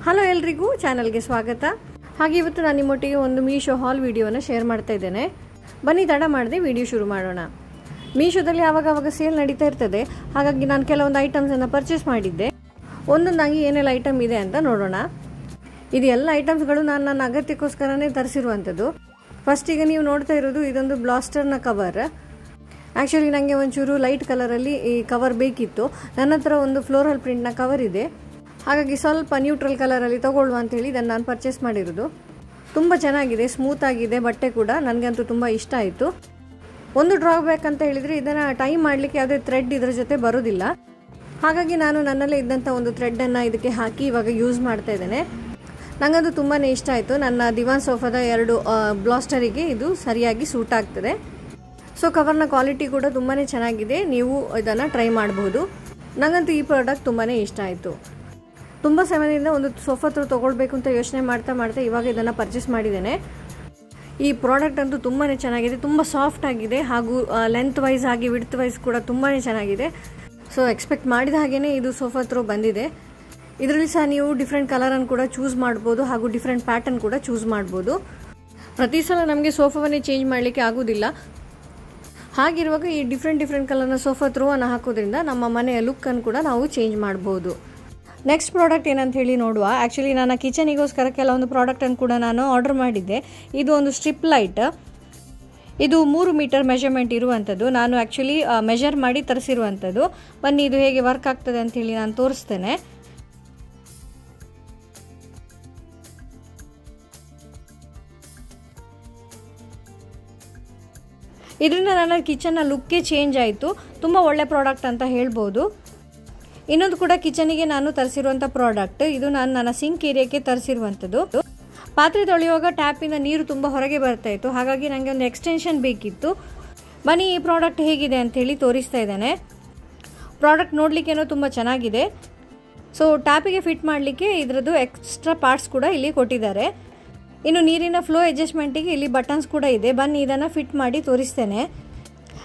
Hello ಎಲ್ರಿಗೂ ಚಾನೆಲ್ಗೆ ಸ್ವಾಗತ. ಹಾಗೆ ಇವತ್ತು ನಾನು ನಿಮ್ಮೊಟ್ಟಿಗೆ ಒಂದು ಮೀಶೋ ಹಾಲ್ ವಿಡಿಯೋನ ಶೇರ್ ಮಾಡ್ತಾ ಇದ್ದೇನೆ. ಬನ್ನಿ ತಡ ಮಾಡದೆ ವಿಡಿಯೋ ಶುರು ಮಾಡೋಣ. ಮೀಶೋದಲ್ಲಿ ಆವಾಗ ಸೇಲ್ ನಡೀತಾ ಇರ್ತದೆ, ಹಾಗಾಗಿ ನಾನು ಕೆಲವೊಂದು ಐಟಮ್ಸನ್ನು ಪರ್ಚೇಸ್ ಮಾಡಿದ್ದೆ. ಒಂದೊಂದಾಗಿ ಏನೆಲ್ಲ ಐಟಮ್ ಇದೆ ಅಂತ ನೋಡೋಣ. ಇದು ಎಲ್ಲ ಐಟಮ್ಸ್ಗಳು ನಾನು ನನ್ನ ಅಗತ್ಯಕ್ಕೋಸ್ಕರನೇ ತರಿಸಿರುವಂಥದ್ದು. ಫಸ್ಟ್ ಈಗ ನೀವು ನೋಡ್ತಾ ಇರೋದು ಇದೊಂದು ಬ್ಲಾಸ್ಟರ್ನ ಕವರ್. ಆ್ಯಕ್ಚುಲಿ ನನಗೆ ಒಂಚೂರು ಲೈಟ್ ಕಲರಲ್ಲಿ ಈ ಕವರ್ ಬೇಕಿತ್ತು. ನನ್ನ ಹತ್ರ ಒಂದು ಫ್ಲೋರಲ್ ಪ್ರಿಂಟ್ನ ಕವರ್ ಇದೆ, ಹಾಗಾಗಿ ಸ್ವಲ್ಪ ನ್ಯೂಟ್ರಲ್ ಕಲರಲ್ಲಿ ತೊಗೊಳ್ಳುವ ಅಂತೇಳಿ ಇದನ್ನು ನಾನು ಪರ್ಚೇಸ್ ಮಾಡಿರೋದು. ತುಂಬ ಚೆನ್ನಾಗಿದೆ, ಸ್ಮೂತ್ ಆಗಿದೆ, ಬಟ್ಟೆ ಕೂಡ ನನಗಂತೂ ತುಂಬ ಇಷ್ಟ ಆಯಿತು. ಒಂದು ಡ್ರಾಬ್ಯಾಕ್ ಅಂತ ಹೇಳಿದರೆ ಇದನ್ನು ಟೈ ಮಾಡಲಿಕ್ಕೆ ಯಾವುದೇ ಥ್ರೆಡ್ ಇದರ ಜೊತೆ ಬರೋದಿಲ್ಲ. ಹಾಗಾಗಿ ನಾನು ನನ್ನಲ್ಲೇ ಇದ್ದಂಥ ಒಂದು ಥ್ರೆಡ್ಡನ್ನು ಇದಕ್ಕೆ ಹಾಕಿ ಇವಾಗ ಯೂಸ್ ಮಾಡ್ತಾ ಇದ್ದೇನೆ. ನನಗಂತೂ ತುಂಬಾ ಇಷ್ಟ ಆಯಿತು. ನನ್ನ ದಿವಾನ್ ಸೋಫಾದ 2 ಬ್ಲಾಸ್ಟರಿಗೆ ಇದು ಸರಿಯಾಗಿ ಸೂಟ್ ಆಗ್ತದೆ. ಸೊ ಕವರ್ನ ಕ್ವಾಲಿಟಿ ಕೂಡ ತುಂಬಾ ಚೆನ್ನಾಗಿದೆ, ನೀವು ಇದನ್ನು ಟ್ರೈ ಮಾಡಬಹುದು. ನನಗಂತೂ ಈ ಪ್ರಾಡಕ್ಟ್ ತುಂಬಾ ಇಷ್ಟ ಆಯಿತು. ತುಂಬ ಸಮಯದಿಂದ ಒಂದು ಸೋಫಾ ತೊಗೊಳ್ಬೇಕು ಅಂತ ಯೋಚನೆ ಮಾಡ್ತಾ ಇವಾಗ ಇದನ್ನು ಪರ್ಚೇಸ್ ಮಾಡಿದ್ದೇನೆ. ಈ ಪ್ರಾಡಕ್ಟ್ ಅಂತೂ ತುಂಬಾ ಚೆನ್ನಾಗಿದೆ, ತುಂಬ ಸಾಫ್ಟ್ ಆಗಿದೆ, ಹಾಗೂ ಲೆಂತ್ ವೈಸ್ ಆಗಿ ವಿಡ್ತ್ ವೈಸ್ ಕೂಡ ತುಂಬಾ ಚೆನ್ನಾಗಿದೆ. ಸೊ ಎಕ್ಸ್ಪೆಕ್ಟ್ ಮಾಡಿದ ಹಾಗೆಯೇ ಇದು ಸೋಫಾ ಬಂದಿದೆ. ಇದರಲ್ಲಿ ಸಹ ನೀವು ಡಿಫ್ರೆಂಟ್ ಕಲರನ್ನು ಕೂಡ ಚೂಸ್ ಮಾಡ್ಬೋದು, ಹಾಗೂ ಡಿಫ್ರೆಂಟ್ ಪ್ಯಾಟರ್ನ್ ಕೂಡ ಚೂಸ್ ಮಾಡ್ಬೋದು. ಪ್ರತಿ ಸಲ ನಮಗೆ ಸೋಫಾವನ್ನೇ ಚೇಂಜ್ ಮಾಡಲಿಕ್ಕೆ ಆಗೋದಿಲ್ಲ. ಹಾಗಿರುವಾಗ ಈ ಡಿಫ್ರೆಂಟ್ ಕಲರ್ನ ಸೋಫಾ ಅನ್ನು ಹಾಕೋದ್ರಿಂದ ನಮ್ಮ ಮನೆಯ ಲುಕ್ಕನ್ನು ಕೂಡ ನಾವು ಚೇಂಜ್ ಮಾಡ್ಬೋದು. ನೆಕ್ಸ್ಟ್ ಪ್ರಾಡಕ್ಟ್ ಏನಂತ ಹೇಳಿ ನೋಡುವ. ಆ್ಯಕ್ಚುಲಿ ನನ್ನ ಕಿಚನಿಗೋಸ್ಕರ ಕೆಲವೊಂದು ಪ್ರಾಡಕ್ಟನ್ನು ಕೂಡ ನಾನು ಆರ್ಡರ್ ಮಾಡಿದ್ದೆ. ಇದು ಒಂದು ಸ್ಟ್ರಿಪ್ ಲೈಟ್. ಇದು 3 ಮೀಟರ್ ಮೆಷರ್ಮೆಂಟ್ ಇರುವಂಥದ್ದು. ನಾನು ಆ್ಯಕ್ಚುಲಿ ಮೆಷರ್ ಮಾಡಿ ತರಿಸಿರುವಂಥದ್ದು. ಬನ್ನಿ ಇದು ಹೇಗೆ ವರ್ಕ್ ಆಗ್ತದೆ ಅಂತ ಹೇಳಿ ನಾನು ತೋರಿಸ್ತೇನೆ. ಇದರಿಂದ ನನ್ನ ಕಿಚನ್ನ ಲುಕ್ಕೇ ಚೇಂಜ್ ಆಯಿತು. ತುಂಬ ಒಳ್ಳೆ ಪ್ರಾಡಕ್ಟ್ ಅಂತ ಹೇಳ್ಬೋದು. ಇನ್ನೊಂದು ಕೂಡ ಕಿಚನಿಗೆ ನಾನು ತರಿಸಿರುವಂಥ ಪ್ರಾಡಕ್ಟ್. ಇದು ನಾನು ನನ್ನ ಸಿಂಕ್ ಏರಿಯಾಕ್ಕೆ ತರಿಸಿರುವಂಥದ್ದು. ಪಾತ್ರೆ ತೊಳೆಯುವಾಗ ಟ್ಯಾಪಿಂದ ನೀರು ತುಂಬ ಹೊರಗೆ ಬರ್ತಾ ಇತ್ತು, ಹಾಗಾಗಿ ನನಗೆ ಒಂದು ಎಕ್ಸ್ಟೆನ್ಷನ್ ಬೇಕಿತ್ತು. ಬನ್ನಿ ಈ ಪ್ರಾಡಕ್ಟ್ ಹೇಗಿದೆ ಅಂಥೇಳಿ ತೋರಿಸ್ತಾ ಇದ್ದೇನೆ. ಪ್ರಾಡಕ್ಟ್ ನೋಡಲಿಕ್ಕೇನೋ ತುಂಬ ಚೆನ್ನಾಗಿದೆ. ಸೊ ಟ್ಯಾಪಿಗೆ ಫಿಟ್ ಮಾಡಲಿಕ್ಕೆ ಇದರದ್ದು ಎಕ್ಸ್ಟ್ರಾ ಪಾರ್ಟ್ಸ್ ಕೂಡ ಇಲ್ಲಿ ಕೊಟ್ಟಿದ್ದಾರೆ. ಇನ್ನು ನೀರಿನ ಫ್ಲೋ ಅಡ್ಜಸ್ಟ್ಮೆಂಟಿಗೆ ಇಲ್ಲಿ ಬಟನ್ಸ್ ಕೂಡ ಇದೆ. ಬನ್ನಿ ಇದನ್ನು ಫಿಟ್ ಮಾಡಿ ತೋರಿಸ್ತೇನೆ.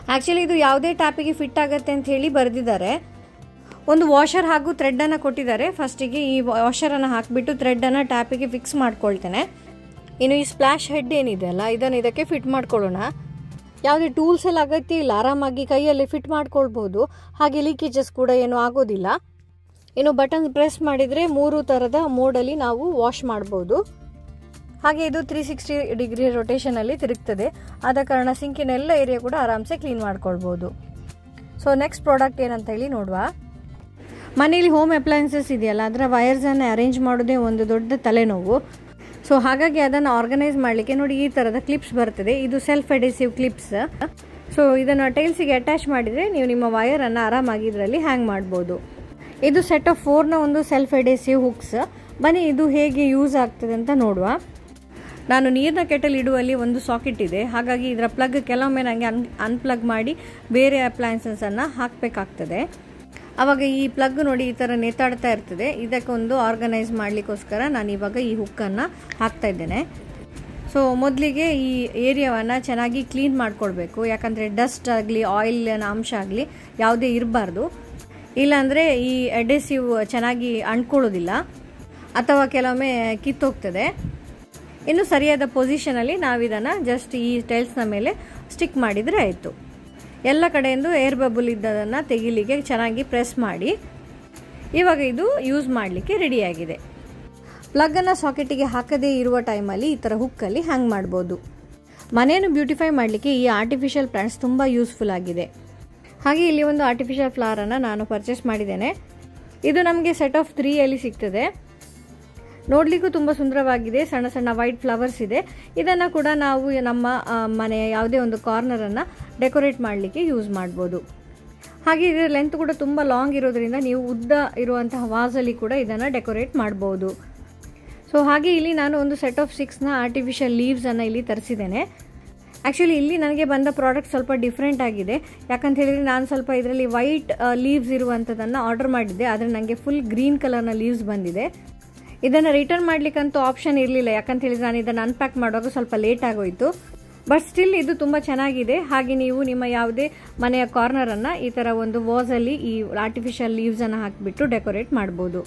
ಆ್ಯಕ್ಚುಲಿ ಇದು ಯಾವುದೇ ಟ್ಯಾಪಿಗೆ ಫಿಟ್ ಆಗುತ್ತೆ ಅಂತ ಹೇಳಿ ಬರೆದಿದ್ದಾರೆ. ಒಂದು ವಾಷರ್ ಹಾಗೂ ಥ್ರೆಡ್ಡನ್ನು ಕೊಟ್ಟಿದ್ದಾರೆ. ಫಸ್ಟಿಗೆ ಈ ವಾಷರನ್ನು ಹಾಕಿಬಿಟ್ಟು ಥ್ರೆಡ್ಡನ್ನು ಟ್ಯಾಪಿಗೆ ಫಿಕ್ಸ್ ಮಾಡ್ಕೊಳ್ತೇನೆ. ಇನ್ನು ಈ ಸ್ಪ್ಲಾಶ್ ಹೆಡ್ ಏನಿದೆ ಅಲ್ಲ, ಇದನ್ನು ಇದಕ್ಕೆ ಫಿಟ್ ಮಾಡ್ಕೊಳ್ಳೋಣ. ಯಾವುದೇ ಟೂಲ್ಸ್ ಎಲ್ಲ ಅಗತ್ಯ ಇಲ್ಲ, ಆರಾಮಾಗಿ ಕೈಯಲ್ಲಿ ಫಿಟ್ ಮಾಡ್ಕೊಳ್ಬೋದು. ಹಾಗೆ ಲೀಕೇಜಸ್ ಕೂಡ ಏನೂ ಆಗೋದಿಲ್ಲ. ಇನ್ನು ಬಟನ್ ಪ್ರೆಸ್ ಮಾಡಿದರೆ 3 ಥರದ ಮೋಡಲ್ಲಿ ನಾವು ವಾಶ್ ಮಾಡ್ಬೋದು. ಹಾಗೆ ಇದು 360 ಡಿಗ್ರಿ ರೊಟೇಷನಲ್ಲಿ ತಿರುಗ್ತದೆ. ಆದ ಕಾರಣ ಸಿಂಕಿನ ಎಲ್ಲ ಏರಿಯಾ ಕೂಡ ಆರಾಮ್ಸೆ ಕ್ಲೀನ್ ಮಾಡ್ಕೊಳ್ಬೋದು. ಸೊ ನೆಕ್ಸ್ಟ್ ಪ್ರಾಡಕ್ಟ್ ಏನಂತ ಹೇಳಿ ನೋಡುವ. ಮನೇಲಿ ಹೋಮ್ ಅಪ್ಲಯನ್ಸಸ್ ಇದೆಯಲ್ಲ, ಅದರ ವೈರ್ಸನ್ನು ಅರೇಂಜ್ ಮಾಡೋದೇ ಒಂದು ದೊಡ್ಡ ತಲೆನೋವು. ಸೊ ಹಾಗಾಗಿ ಅದನ್ನು ಆರ್ಗನೈಸ್ ಮಾಡಲಿಕ್ಕೆ ನೋಡಿ ಈ ಥರದ ಕ್ಲಿಪ್ಸ್ ಬರ್ತದೆ. ಇದು ಸೆಲ್ಫ್ ಅಡೆಸಿವ್ ಕ್ಲಿಪ್ಸ್. ಸೊ ಇದನ್ನು ಟೈಲ್ಸಿಗೆ ಅಟ್ಯಾಚ್ ಮಾಡಿದರೆ ನೀವು ನಿಮ್ಮ ವೈರನ್ನು ಆರಾಮಾಗಿ ಇದರಲ್ಲಿ ಹ್ಯಾಂಗ್ ಮಾಡ್ಬೋದು. ಇದು ಸೆಟ್ ಆಫ್ 4ನ ಒಂದು ಸೆಲ್ಫ್ ಅಡೆಸಿವ್ ಹುಕ್ಸ್. ಬನ್ನಿ ಇದು ಹೇಗೆ ಯೂಸ್ ಆಗ್ತದೆ ಅಂತ ನೋಡುವ. ನಾನು ನೀರಿನ ಕೆಟಲ್ ಇಡುವಲ್ಲಿ ಒಂದು ಸಾಕೆಟ್ ಇದೆ, ಹಾಗಾಗಿ ಇದರ ಪ್ಲಗ್ ಕೆಲವೊಮ್ಮೆ ನನಗೆ ಅನ್ಪ್ಲಗ್ ಮಾಡಿ ಬೇರೆ ಅಪ್ಲಯನ್ಸನ್ನು ಹಾಕಬೇಕಾಗ್ತದೆ. ಆವಾಗ ಈ ಪ್ಲಗ್ ನೋಡಿ ಈ ಥರ ನೇತಾಡ್ತಾ ಇರ್ತದೆ. ಇದಕ್ಕೊಂದು ಆರ್ಗನೈಸ್ ಮಾಡಲಿಕ್ಕೋಸ್ಕರ ನಾನು ಇವಾಗ ಈ ಹುಕ್ಕನ್ನು ಹಾಕ್ತಾ ಇದ್ದೇನೆ. ಸೊ ಮೊದಲಿಗೆ ಈ ಏರಿಯಾವನ್ನು ಚೆನ್ನಾಗಿ ಕ್ಲೀನ್ ಮಾಡ್ಕೊಳ್ಬೇಕು, ಯಾಕಂದರೆ ಡಸ್ಟ್ ಆಗಲಿ ಆಯಿಲಿನ ಅಂಶ ಆಗಲಿ ಯಾವುದೇ ಇರಬಾರ್ದು. ಇಲ್ಲಾಂದರೆ ಈ ಅಡೆಸಿವ್ ಚೆನ್ನಾಗಿ ಅಂಟ್ಕೊಳ್ಳೋದಿಲ್ಲ ಅಥವಾ ಕೆಲವೊಮ್ಮೆ ಕಿತ್ತೋಗ್ತದೆ. ಇನ್ನು ಸರಿಯಾದ ಪೊಸಿಷನಲ್ಲಿ ನಾವಿದನ್ನು ಜಸ್ಟ್ ಈ ಟೈಲ್ಸ್ನ ಮೇಲೆ ಸ್ಟಿಕ್ ಮಾಡಿದರೆ ಆಯಿತು. ಎಲ್ಲ ಕಡೆಯಿಂದ ಏರ್ ಬಬಲ್ ಇದ್ದದನ್ನು ತೆಗಿಲಿಕ್ಕೆ ಚೆನ್ನಾಗಿ ಪ್ರೆಸ್ ಮಾಡಿ. ಇವಾಗ ಇದು ಯೂಸ್ ಮಾಡಲಿಕ್ಕೆ ರೆಡಿಯಾಗಿದೆ. ಪ್ಲಗ್ಗನ್ನು ಸಾಕೆಟಿಗೆ ಹಾಕದೇ ಇರುವ ಟೈಮಲ್ಲಿ ಈ ಥರ ಹುಕ್ಕಲ್ಲಿ ಹ್ಯಾಂಗ್ ಮಾಡ್ಬೋದು. ಮನೆಯನ್ನು ಬ್ಯೂಟಿಫೈ ಮಾಡಲಿಕ್ಕೆ ಈ ಆರ್ಟಿಫಿಷಿಯಲ್ ಪ್ಲಾಂಟ್ಸ್ ತುಂಬ ಯೂಸ್ಫುಲ್ ಆಗಿದೆ. ಹಾಗೆ ಇಲ್ಲಿ ಒಂದು ಆರ್ಟಿಫಿಷಿಯಲ್ ಫ್ಲವರನ್ನು ನಾನು ಪರ್ಚೇಸ್ ಮಾಡಿದ್ದೇನೆ. ಇದು ನಮಗೆ ಸೆಟ್ ಆಫ್ 3 ಸಿಗ್ತದೆ. ನೋಡಲಿಕ್ಕೂ ತುಂಬ ಸುಂದರವಾಗಿದೆ. ಸಣ್ಣ ಸಣ್ಣ ವೈಟ್ ಫ್ಲವರ್ಸ್ ಇದೆ. ಇದನ್ನು ಕೂಡ ನಾವು ನಮ್ಮ ಮನೆಯ ಯಾವುದೇ ಒಂದು ಕಾರ್ನರನ್ನು ಡೆಕೋರೇಟ್ ಮಾಡಲಿಕ್ಕೆ ಯೂಸ್ ಮಾಡ್ಬೋದು. ಹಾಗೆ ಇದರ ಲೆಂತ್ ಕೂಡ ತುಂಬ ಲಾಂಗ್ ಇರೋದ್ರಿಂದ ನೀವು ಉದ್ದ ಇರುವಂತಹ ವಾಸಲ್ಲಿ ಕೂಡ ಇದನ್ನು ಡೆಕೋರೇಟ್ ಮಾಡ್ಬೋದು. ಸೊ ಹಾಗೆ ಇಲ್ಲಿ ನಾನು ಒಂದು ಸೆಟ್ ಆಫ್ 6ನ ಆರ್ಟಿಫಿಷಿಯಲ್ ಲೀವ್ಸನ್ನು ಇಲ್ಲಿ ತರಿಸಿದ್ದೇನೆ. ಆ್ಯಕ್ಚುಲಿ ಇಲ್ಲಿ ನನಗೆ ಬಂದ ಪ್ರಾಡಕ್ಟ್ ಸ್ವಲ್ಪ ಡಿಫ್ರೆಂಟ್ ಆಗಿದೆ. ಯಾಕಂತ ಹೇಳಿದರೆ ನಾನು ಸ್ವಲ್ಪ ಇದರಲ್ಲಿ ವೈಟ್ ಲೀವ್ಸ್ ಇರುವಂಥದ್ದನ್ನು ಆರ್ಡರ್ ಮಾಡಿದ್ದೆ, ಆದರೆ ನನಗೆ ಫುಲ್ ಗ್ರೀನ್ ಕಲರ್ನ ಲೀವ್ಸ್ ಬಂದಿದೆ. ಇದನ್ನು ರಿಟರ್ನ್ ಮಾಡಲಿಕ್ಕಂತೂ ಆಪ್ಷನ್ ಇರಲಿಲ್ಲ, ಯಾಕಂತ ಹೇಳಿದರೆ ನಾನು ಇದನ್ನು ಅನ್ಪ್ಯಾಕ್ ಮಾಡುವಾಗ ಸ್ವಲ್ಪ ಲೇಟ್ ಆಗೋಯಿತು. ಬಟ್ ಸ್ಟಿಲ್ ಇದು ತುಂಬ ಚೆನ್ನಾಗಿದೆ. ಹಾಗೆ ನೀವು ನಿಮ್ಮ ಯಾವುದೇ ಮನೆಯ ಕಾರ್ನರನ್ನು ಈ ಥರ ಒಂದು ವಾಸಲ್ಲಿ ಈ ಆರ್ಟಿಫಿಷಿಯಲ್ ಲೀವ್ಸನ್ನು ಹಾಕಿಬಿಟ್ಟು ಡೆಕೋರೇಟ್ ಮಾಡ್ಬೋದು.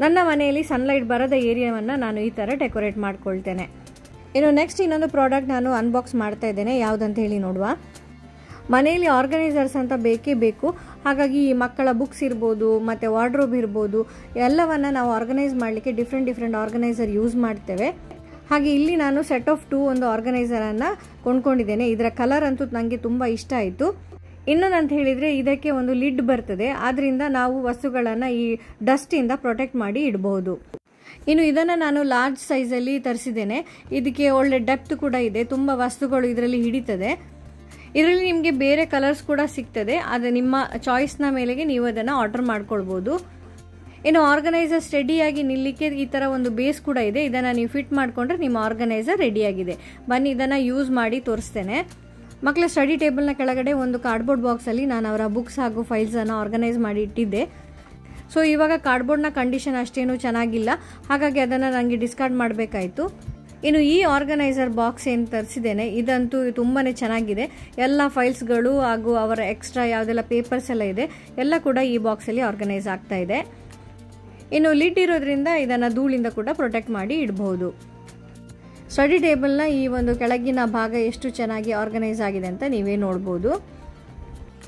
ನನ್ನ ಮನೆಯಲ್ಲಿ ಸನ್ಲೈಟ್ ಬರದ ಏರಿಯಾವನ್ನು ನಾನು ಈ ಥರ ಡೆಕೋರೇಟ್ ಮಾಡ್ಕೊಳ್ತೇನೆ. ಇನ್ನು ನೆಕ್ಸ್ಟ್ ಇನ್ನೊಂದು ಪ್ರಾಡಕ್ಟ್ ನಾನು ಅನ್ಬಾಕ್ಸ್ ಮಾಡ್ತಾ ಇದ್ದೇನೆ. ಯಾವುದಂತ ಹೇಳಿ ನೋಡುವ. ಮನೆಯಲ್ಲಿ ಆರ್ಗನೈಸರ್ಸ್ ಅಂತ ಬೇಕೇ ಬೇಕು. ಹಾಗಾಗಿ ಈ ಮಕ್ಕಳ ಬುಕ್ಸ್ ಇರ್ಬೋದು ಮತ್ತು ವಾರ್ಡ್ರೋಬ್ ಇರ್ಬೋದು ಎಲ್ಲವನ್ನು ನಾವು ಆರ್ಗನೈಸ್ ಮಾಡಲಿಕ್ಕೆ ಡಿಫ್ರೆಂಟ್ ಆರ್ಗನೈಸರ್ ಯೂಸ್ ಮಾಡ್ತೇವೆ. ಹಾಗೆ ಇಲ್ಲಿ ನಾನು ಸೆಟ್ ಆಫ್ 2 ಒಂದು ಆರ್ಗನೈಸರನ್ನು ಕೊಂಡ್ಕೊಂಡಿದ್ದೇನೆ. ಇದರ ಕಲರ್ ಅಂತೂ ನನಗೆ ತುಂಬ ಇಷ್ಟ ಆಯಿತು. ಇನ್ನೊಂದಂತ ಹೇಳಿದರೆ ಇದಕ್ಕೆ ಒಂದು ಲಿಡ್ ಬರ್ತದೆ. ಆದ್ದರಿಂದ ನಾವು ವಸ್ತುಗಳನ್ನು ಈ ಡಸ್ಟಿಂದ ಪ್ರೊಟೆಕ್ಟ್ ಮಾಡಿ ಇಡಬಹುದು. ಇನ್ನು ಇದನ್ನು ನಾನು ಲಾರ್ಜ್ ಸೈಜಲ್ಲಿ ತರಿಸಿದ್ದೇನೆ. ಇದಕ್ಕೆ ಒಳ್ಳೆ ಡೆಪ್ತ್ ಕೂಡ ಇದೆ. ತುಂಬ ವಸ್ತುಗಳು ಇದರಲ್ಲಿ ಹಿಡಿತದೆ. ಇದರಲ್ಲಿ ನಿಮಗೆ ಬೇರೆ ಕಲರ್ಸ್ ಕೂಡ ಸಿಗ್ತದೆ. ಅದು ನಿಮ್ಮ ಚಾಯ್ಸ್ನ ಮೇಲೆಗೆ ನೀವು ಅದನ್ನು ಆರ್ಡರ್ ಮಾಡ್ಕೊಳ್ಬೋದು. ಇನ್ನು ಆರ್ಗನೈಸರ್ ರೆಡಿಯಾಗಿ ನಿಲ್ಲಕ್ಕೆ ಈ ಥರ ಒಂದು ಬೇಸ್ ಕೂಡ ಇದೆ. ಇದನ್ನು ನೀವು ಫಿಟ್ ಮಾಡಿಕೊಂಡ್ರೆ ನಿಮ್ಮ ಆರ್ಗನೈಸರ್ ರೆಡಿಯಾಗಿದೆ. ಬನ್ನಿ ಇದನ್ನು ಯೂಸ್ ಮಾಡಿ ತೋರಿಸ್ತೇನೆ. ಮಕ್ಕಳ ಸ್ಟಡಿ ಟೇಬಲ್ನ ಕೆಳಗಡೆ ಒಂದು ಕಾರ್ಡ್ಬೋರ್ಡ್ ಬಾಕ್ಸಲ್ಲಿ ನಾನು ಅವರ ಬುಕ್ಸ್ ಹಾಗೂ ಫೈಲ್ಸನ್ನು ಆರ್ಗನೈಸ್ ಮಾಡಿ ಇಟ್ಟಿದ್ದೆ. ಸೊ ಇವಾಗ ಕಾರ್ಡ್ಬೋರ್ಡ್ನ ಕಂಡೀಷನ್ ಅಷ್ಟೇನು ಚೆನ್ನಾಗಿಲ್ಲ. ಹಾಗಾಗಿ ಅದನ್ನು ನನಗೆ ಡಿಸ್ಕಾರ್ಡ್ ಮಾಡಬೇಕಾಯಿತು. ಇನ್ನು ಈ ಆರ್ಗನೈಸರ್ ಬಾಕ್ಸ್ ಏನು ತರಿಸಿದ್ದೇನೆ ಇದಂತೂ ತುಂಬಾ ಚೆನ್ನಾಗಿದೆ. ಎಲ್ಲ ಫೈಲ್ಸ್ಗಳು ಹಾಗೂ ಅವರ ಎಕ್ಸ್ಟ್ರಾ ಯಾವುದೆಲ್ಲ ಪೇಪರ್ಸ್ ಎಲ್ಲ ಇದೆ ಎಲ್ಲ ಕೂಡ ಈ ಬಾಕ್ಸಲ್ಲಿ ಆರ್ಗನೈಸ್ ಆಗ್ತಾ ಇದೆ. ಇನ್ನು ಲಿಡ್ ಇರೋದ್ರಿಂದ ಇದನ್ನು ಧೂಳಿಂದ ಕೂಡ ಪ್ರೊಟೆಕ್ಟ್ ಮಾಡಿ ಇಡಬಹುದು. ಸ್ಟಡಿ ಟೇಬಲ್ನ ಈ ಒಂದು ಕೆಳಗಿನ ಭಾಗ ಎಷ್ಟು ಚೆನ್ನಾಗಿ ಆರ್ಗನೈಸ್ ಆಗಿದೆ ಅಂತ ನೀವೇ ನೋಡ್ಬೋದು.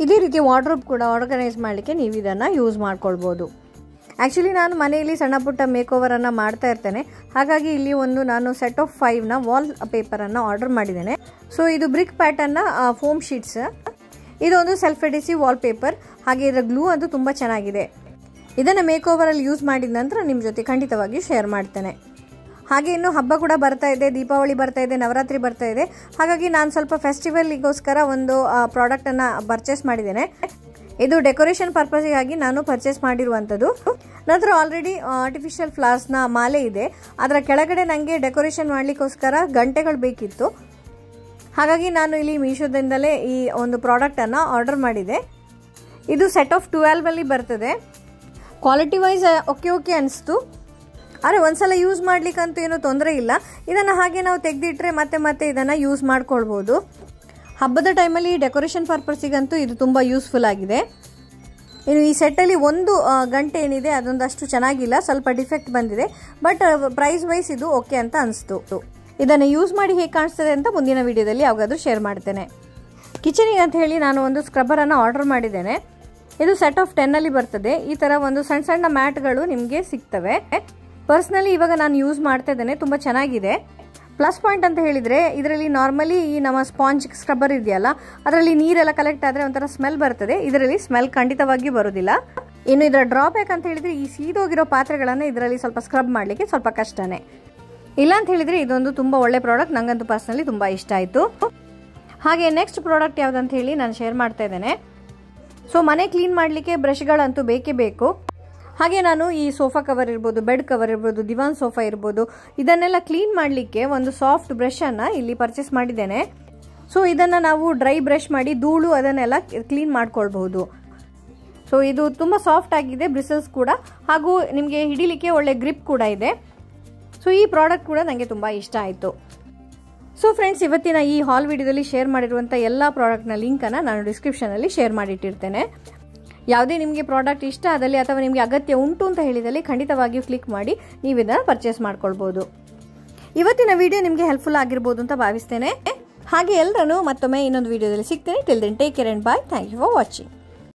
ಇದೇ ರೀತಿ ವಾರ್ಡ್ರೋಬ್ ಕೂಡ ಆರ್ಗನೈಸ್ ಮಾಡಲಿಕ್ಕೆ ನೀವು ಇದನ್ನು ಯೂಸ್ ಮಾಡ್ಕೊಳ್ಬೋದು. ಆ್ಯಕ್ಚುಲಿ ನಾನು ಮನೆಯಲ್ಲಿ ಸಣ್ಣ ಪುಟ್ಟ ಮೇಕ್ ಓವರನ್ನು ಮಾಡ್ತಾ ಇರ್ತೇನೆ. ಹಾಗಾಗಿ ಇಲ್ಲಿ ಒಂದು ನಾನು ಸೆಟ್ ಆಫ್ 5ನ ವಾಲ್ ಪೇಪರನ್ನು ಆರ್ಡರ್ ಮಾಡಿದ್ದೇನೆ. ಸೊ ಇದು ಬ್ರಿಕ್ ಪ್ಯಾಟರ್ನ್ನ ಫೋಮ್ ಶೀಟ್ಸ್. ಇದೊಂದು ಸೆಲ್ಫ್ ಎಡಿಸಿವ್ ವಾಲ್ ಪೇಪರ್. ಹಾಗೆ ಇದರ ಗ್ಲೂ ಅದು ತುಂಬ ಚೆನ್ನಾಗಿದೆ. ಇದನ್ನು ಮೇಕ್ ಓವರಲ್ಲಿ ಯೂಸ್ ಮಾಡಿದ ನಂತರ ನಿಮ್ಮ ಜೊತೆ ಖಂಡಿತವಾಗಿಯೂ ಶೇರ್ ಮಾಡ್ತೇನೆ. ಹಾಗೆ ಇನ್ನು ಹಬ್ಬ ಕೂಡ ಬರ್ತಾ ಇದೆ, ದೀಪಾವಳಿ ಬರ್ತಾ ಇದೆ, ನವರಾತ್ರಿ ಬರ್ತಾ ಇದೆ. ಹಾಗಾಗಿ ನಾನು ಸ್ವಲ್ಪ ಫೆಸ್ಟಿವಲ್ಗೋಸ್ಕರ ಒಂದು ಪ್ರಾಡಕ್ಟನ್ನು ಪರ್ಚೇಸ್ ಮಾಡಿದ್ದೇನೆ. ಇದು ಡೆಕೋರೇಷನ್ ಪರ್ಪಸ್ಗಾಗಿ ನಾನು ಪರ್ಚೇಸ್ ಮಾಡಿರುವಂಥದ್ದು. ನಂತರ ಆಲ್ರೆಡಿ ಆರ್ಟಿಫಿಷಿಯಲ್ ಫ್ಲವರ್ಸ್ನ ಮಾಲೆ ಇದೆ. ಅದರ ಕೆಳಗಡೆ ನನಗೆ ಡೆಕೋರೇಷನ್ ಮಾಡಲಿಕ್ಕೋಸ್ಕರ ಗಂಟೆಗಳು ಬೇಕಿತ್ತು. ಹಾಗಾಗಿ ನಾನು ಇಲ್ಲಿ ಮೀಶೋದಿಂದಲೇ ಈ ಒಂದು ಪ್ರಾಡಕ್ಟನ್ನು ಆರ್ಡರ್ ಮಾಡಿದೆ. ಇದು ಸೆಟ್ ಆಫ್ 12 ಬರ್ತದೆ. ಕ್ವಾಲಿಟಿ ವೈಸ್ ಓಕೆ ಅನಿಸ್ತು. ಆದರೆ ಒಂದ್ಸಲ ಯೂಸ್ ಮಾಡ್ಲಿಕ್ಕಂತೂ ಏನೂ ತೊಂದರೆ ಇಲ್ಲ. ಇದನ್ನು ಹಾಗೆ ನಾವು ತೆಗೆದಿಟ್ಟರೆ ಮತ್ತೆ ಇದನ್ನು ಯೂಸ್ ಮಾಡ್ಕೊಳ್ಬೋದು. ಹಬ್ಬದ ಟೈಮಲ್ಲಿ ಡೆಕೋರೇಷನ್ ಪರ್ಪಸ್ಸಿಗಂತೂ ಇದು ತುಂಬ ಯೂಸ್ಫುಲ್ ಆಗಿದೆ. ಇನ್ನು ಈ ಸೆಟ್ಟಲ್ಲಿ ಒಂದು ಗಂಟೆ ಏನಿದೆ ಅದೊಂದಷ್ಟು ಚೆನ್ನಾಗಿಲ್ಲ, ಸ್ವಲ್ಪ ಡಿಫೆಕ್ಟ್ ಬಂದಿದೆ. ಬಟ್ ಪ್ರೈಸ್ ವೈಸ್ ಇದು ಓಕೆ ಅಂತ ಅನಿಸ್ತು. ಇದನ್ನು ಯೂಸ್ ಮಾಡಿ ಹೇಗೆ ಕಾಣಿಸ್ತದೆ ಅಂತ ಮುಂದಿನ ವಿಡಿಯೋದಲ್ಲಿ ಯಾವಾಗಾದರೂ ಶೇರ್ ಮಾಡ್ತೇನೆ. ಕಿಚನಿಗೆ ಅಂತ ಹೇಳಿ ನಾನು ಒಂದು ಸ್ಕ್ರಬ್ಬರನ್ನು ಆರ್ಡರ್ ಮಾಡಿದ್ದೇನೆ. ಇದು ಸೆಟ್ ಆಫ್ 10 ಬರ್ತದೆ. ಈ ಥರ ಒಂದು ಸಣ್ಣ ಮ್ಯಾಟ್ಗಳು ನಿಮಗೆ ಸಿಗ್ತವೆ. ಪರ್ಸ್ನಲಿ ಇವಾಗ ನಾನು ಯೂಸ್ ಮಾಡ್ತಾ ಇದ್ದೇನೆ. ತುಂಬ ಚೆನ್ನಾಗಿದೆ. ಪ್ಲಸ್ ಪಾಯಿಂಟ್ ಅಂತ ಹೇಳಿದರೆ ಇದರಲ್ಲಿ ನಾರ್ಮಲಿ ಈ ನಮ್ಮ ಸ್ಪಾಂಜ್ ಸ್ಕ್ರಬ್ಬರ್ ಇದೆಯಲ್ಲ ಅದರಲ್ಲಿ ನೀರೆಲ್ಲ ಕಲೆಕ್ಟ್ ಆದರೆ ಒಂಥರ ಸ್ಮೆಲ್ ಬರ್ತದೆ. ಇದರಲ್ಲಿ ಸ್ಮೆಲ್ ಖಂಡಿತವಾಗಿಯೂ ಬರೋದಿಲ್ಲ. ಇನ್ನು ಇದರ ಡ್ರಾಬ್ಯಾಕ್ ಅಂತ ಹೇಳಿದರೆ ಈ ಸೀದೋಗಿರೋ ಪಾತ್ರೆಗಳನ್ನು ಇದರಲ್ಲಿ ಸ್ವಲ್ಪ ಸ್ಕ್ರಬ್ ಮಾಡಲಿಕ್ಕೆ ಸ್ವಲ್ಪ ಕಷ್ಟನೇ. ಇಲ್ಲ ಅಂತ ಹೇಳಿದರೆ ಇದೊಂದು ತುಂಬ ಒಳ್ಳೆ ಪ್ರಾಡಕ್ಟ್. ನನಗಂತೂ ಪರ್ಸ್ನಲಿ ತುಂಬ ಇಷ್ಟ ಆಯಿತು. ಹಾಗೆ ನೆಕ್ಸ್ಟ್ ಪ್ರಾಡಕ್ಟ್ ಯಾವುದಂತ ಹೇಳಿ ನಾನು ಶೇರ್ ಮಾಡ್ತಾ ಇದ್ದೇನೆ. ಸೊ ಮನೆ ಕ್ಲೀನ್ ಮಾಡಲಿಕ್ಕೆ ಬ್ರಷ್ಗಳಂತೂ ಬೇಕೇ ಬೇಕು. ಹಾಗೆ ನಾನು ಈ ಸೋಫಾ ಕವರ್ ಇರ್ಬೋದು, ಬೆಡ್ ಕವರ್ ಇರ್ಬೋದು, ದಿವಾನ್ ಸೋಫಾ ಇರ್ಬೋದು ಇದನ್ನೆಲ್ಲ ಕ್ಲೀನ್ ಮಾಡಲಿಕ್ಕೆ ಒಂದು ಸಾಫ್ಟ್ ಬ್ರಷನ್ನು ಇಲ್ಲಿ ಪರ್ಚೇಸ್ ಮಾಡಿದ್ದೇನೆ. ಸೊ ಇದನ್ನು ನಾವು ಡ್ರೈ ಬ್ರಷ್ ಮಾಡಿ ಧೂಳು ಅದನ್ನೆಲ್ಲ ಕ್ಲೀನ್ ಮಾಡ್ಕೊಳ್ಬಹುದು. ಸೊ ಇದು ತುಂಬ ಸಾಫ್ಟ್ ಆಗಿದೆ, ಬ್ರಿಸಲ್ಸ್ ಕೂಡ, ಹಾಗೂ ನಿಮಗೆ ಹಿಡಿಲಿಕ್ಕೆ ಒಳ್ಳೆ ಗ್ರಿಪ್ ಕೂಡ ಇದೆ. ಸೊ ಈ ಪ್ರಾಡಕ್ಟ್ ಕೂಡ ನನಗೆ ತುಂಬ ಇಷ್ಟ ಆಯಿತು. ಸೊ ಫ್ರೆಂಡ್ಸ್, ಇವತ್ತಿನ ಈ ಹಾಲ್ ವಿಡಿಯೋದಲ್ಲಿ ಶೇರ್ ಮಾಡಿರುವಂಥ ಎಲ್ಲ ಪ್ರಾಡಕ್ಟ್ನ ಲಿಂಕನ್ನು ನಾನು ಡಿಸ್ಕ್ರಿಪ್ಷನಲ್ಲಿ ಶೇರ್ ಮಾಡಿಟ್ಟಿರ್ತೇನೆ. ಯಾವುದೇ ನಿಮಗೆ ಪ್ರಾಡಕ್ಟ್ ಇಷ್ಟ ಆದಲ್ಲಿ ಅಥವಾ ನಿಮಗೆ ಅಗತ್ಯ ಉಂಟು ಅಂತ ಹೇಳಿದಲ್ಲಿ ಖಂಡಿತವಾಗಿಯೂ ಕ್ಲಿಕ್ ಮಾಡಿ ನೀವು ಇದನ್ನು ಪರ್ಚೇಸ್ ಮಾಡ್ಕೊಳ್ಬೋದು. ಇವತ್ತಿನ ವಿಡಿಯೋ ನಿಮಗೆ ಹೆಲ್ಪ್ಫುಲ್ ಆಗಿರ್ಬೋದು ಅಂತ ಭಾವಿಸ್ತೇನೆ. ಹಾಗೆ ಎಲ್ಲರೂ ಮತ್ತೊಮ್ಮೆ ಇನ್ನೊಂದು ವಿಡಿಯೋದಲ್ಲಿ ಸಿಗ್ತೇನೆ. Till then take care and bye. Thank you for watching.